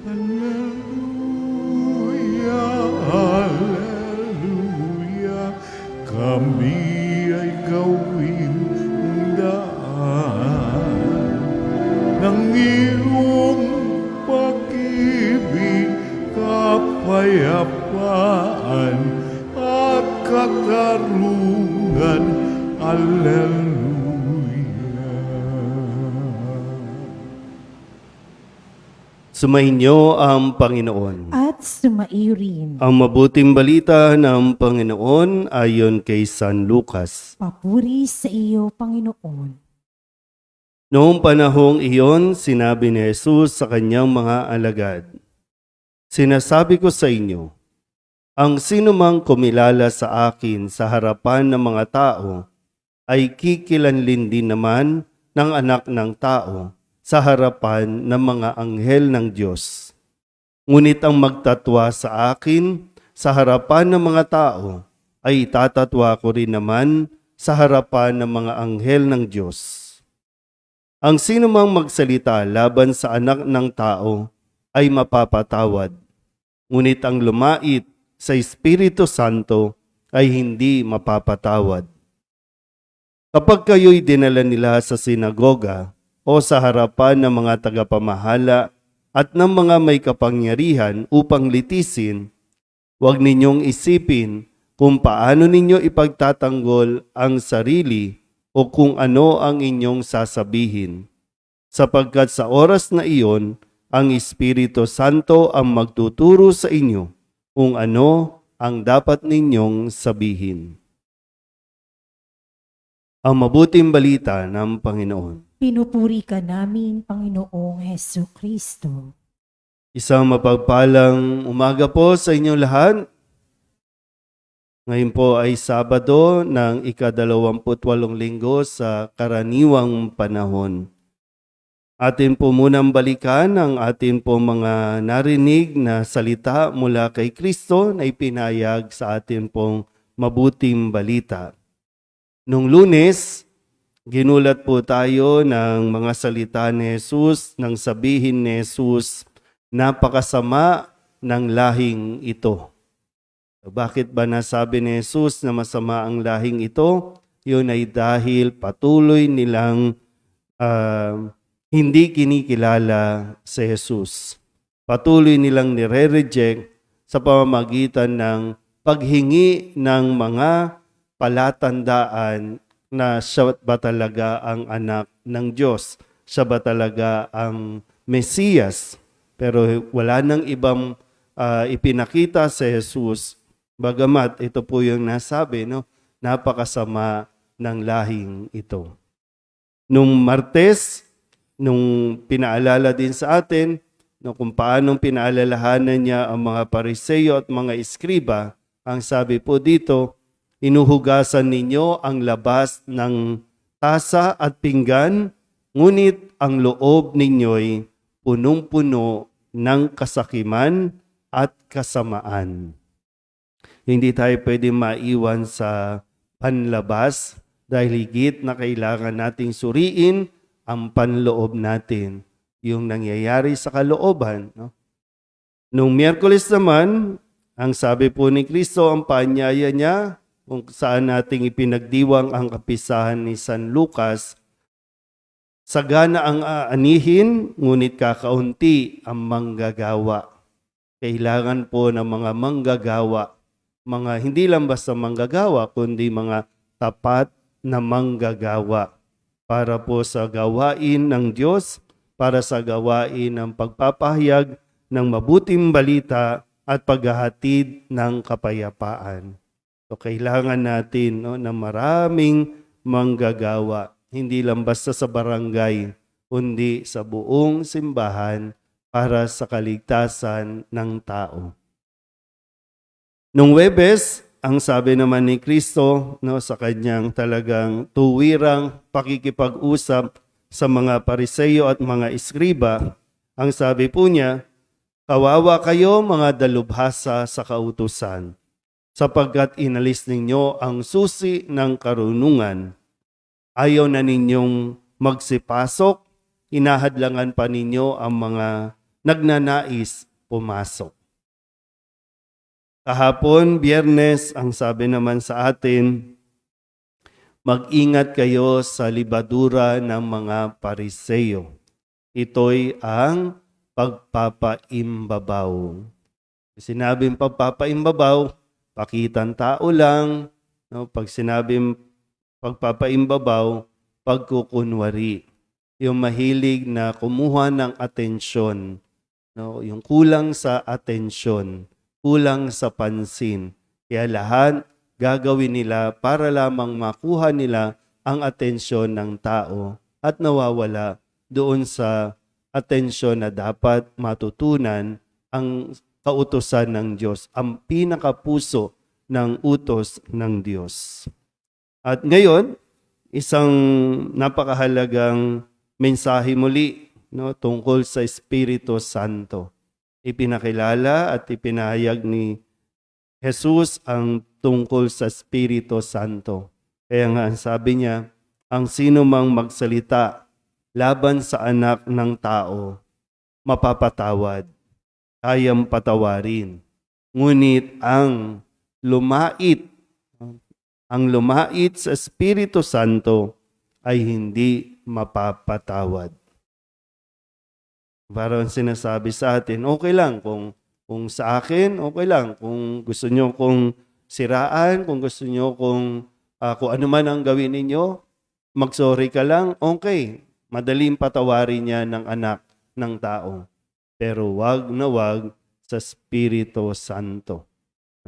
Hallelujah, hallelujah, kami ay gawin daan ng iyong pag-ibig, kapayapaan at katarungan. Hallelujah. Sumainyo ang Panginoon. At sumaiyo rin. Ang mabuting balita ng Panginoon ayon kay San Lucas. Papuri sa iyo, Panginoon. Noong panahong iyon, sinabi ni Jesus sa kanyang mga alagad, "Sinasabi ko sa inyo, ang sinumang kumilala sa akin sa harapan ng mga tao, ay kikilanlin din naman ng Anak ng Tao sa harapan ng mga anghel ng Diyos. Ngunit ang magtatwa sa akin sa harapan ng mga tao, ay itatatwa ko rin naman sa harapan ng mga anghel ng Diyos. Ang sinumang magsalita laban sa Anak ng Tao ay mapapatawad, ngunit ang lumait sa Espiritu Santo ay hindi mapapatawad. Kapag kayo'y dinala nila sa sinagoga o sa harapan ng mga tagapamahala at ng mga may kapangyarihan upang litisin, huwag ninyong isipin kung paano ninyo ipagtatanggol ang sarili o kung ano ang inyong sasabihin, sapagkat sa oras na iyon, ang Espiritu Santo ang magtuturo sa inyo kung ano ang dapat ninyong sabihin." Ang mabuting balita ng Panginoon. Pinupuri ka namin, Panginoong Hesu Kristo. Isang mapagpalang umaga po sa inyong lahat. Ngayon po ay Sabado ng ika-28 linggo sa karaniwang panahon. Atin po munang balikan ang atin po mga narinig na salita mula kay Kristo na ipinahayag sa atin pong mabuting balita. Nung Lunes, ginulat po tayo ng mga salita ni Jesus nang sabihin ni Jesus, napakasama ng lahing ito. Bakit ba nasabi ni Jesus na masama ang lahing ito? Yun ay dahil patuloy nilang hindi kinikilala si Jesus. Patuloy nilang nire-reject sa pamamagitan ng paghingi ng mga palatandaan na siya ba talaga ang anak ng Diyos? Siya ba talaga ang Mesiyas? Pero wala nang ibang ipinakita si Jesus. Bagamat ito po yung nasabi, no? Napakasama ng lahing ito. Nung Martes, nung pinaalala din sa atin, no, kung paano pinaalalahanan niya ang mga Pariseo at mga Iskriba, ang sabi po dito, inuhugasan ninyo ang labas ng tasa at pinggan, ngunit ang loob ninyo'y punong-puno ng kasakiman at kasamaan. Hindi tayo pwede maiwan sa panlabas dahil higit na kailangan nating suriin ang panloob natin, yung nangyayari sa kalooban. No? Nung Miyerkules naman, ang sabi po ni Kristo, ang paanyaya niya, kung saan nating ipinagdiwang ang kapisahan ni San Lucas, sagana ang aanihin, ngunit kakaunti ang manggagawa. Kailangan po ng mga manggagawa, mga hindi lang basta manggagawa, kundi mga tapat na manggagawa para po sa gawain ng Diyos, para sa gawain ng pagpapahayag ng mabuting balita at paghahatid ng kapayapaan. So kailangan natin na maraming manggagawa, hindi lang basta sa barangay, kundi sa buong simbahan para sa kaligtasan ng tao. Nung Huwebes, ang sabi naman ni Kristo sa kanyang talagang tuwirang pakikipag-usap sa mga Pariseo at mga Iskriba, ang sabi po niya, "Kawawa kayo mga dalubhasa sa kautusan, sapagkat inalis ninyo ang susi ng karunungan. Ayaw na ninyong magsipasok, hinahadlangan pa ninyo ang mga nagnanais pumasok. Kahapon, Biyernes, ang sabi naman sa atin, mag-ingat kayo sa libadura ng mga Pariseo. Ito'y ang pagpapaimbabaw. Sinabing pagpapaimbabaw, pakitang tao lang. No? Pag sinabing pagpapaimbabaw, pagkukunwari. Yung mahilig na kumuha ng atensyon. No? Yung kulang sa atensyon, kulang sa pansin. Kaya lahat gagawin nila para lamang makuha nila ang atensyon ng tao at nawawala doon sa atensyon na dapat matutunan ang kautusan ng Diyos, ang pinakapuso ng utos ng Diyos. At ngayon, isang napakahalagang mensahe muli, no, tungkol sa Espiritu Santo. Ipinakilala at ipinahayag ni Jesus ang tungkol sa Espiritu Santo. Kaya nga sabi niya, ang sino mang magsalita laban sa anak ng tao, mapapatawad, kayang patawarin. Ngunit ang lumait sa Espiritu Santo ay hindi mapapatawad. Parang sinasabi sa atin, okay lang kung sa akin, okay lang. Kung gusto nyo kong siraan, kung gusto nyo kung ano man ang gawin ninyo, mag-sorry ka lang, okay. Madaling patawarin niya ng anak ng tao. Pero wag na wag sa Espiritu Santo.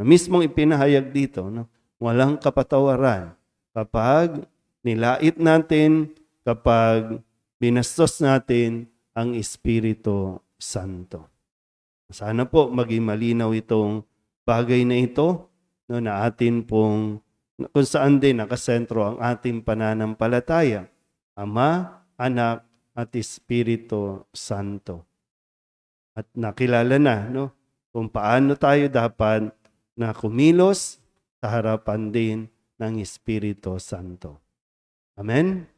Mismong ipinahayag dito, no? Walang kapatawaran. Kapag nilait natin, kapag binastos natin ang Espiritu Santo. Sana po maging malinaw itong bagay na ito, no, na atin pong, kung saan din nakasentro ang ating pananampalataya. Ama, Anak, at Espiritu Santo. At nakilala na, no, kung paano tayo dapat na kumilos sa harapan din ng Espiritu Santo. Amen?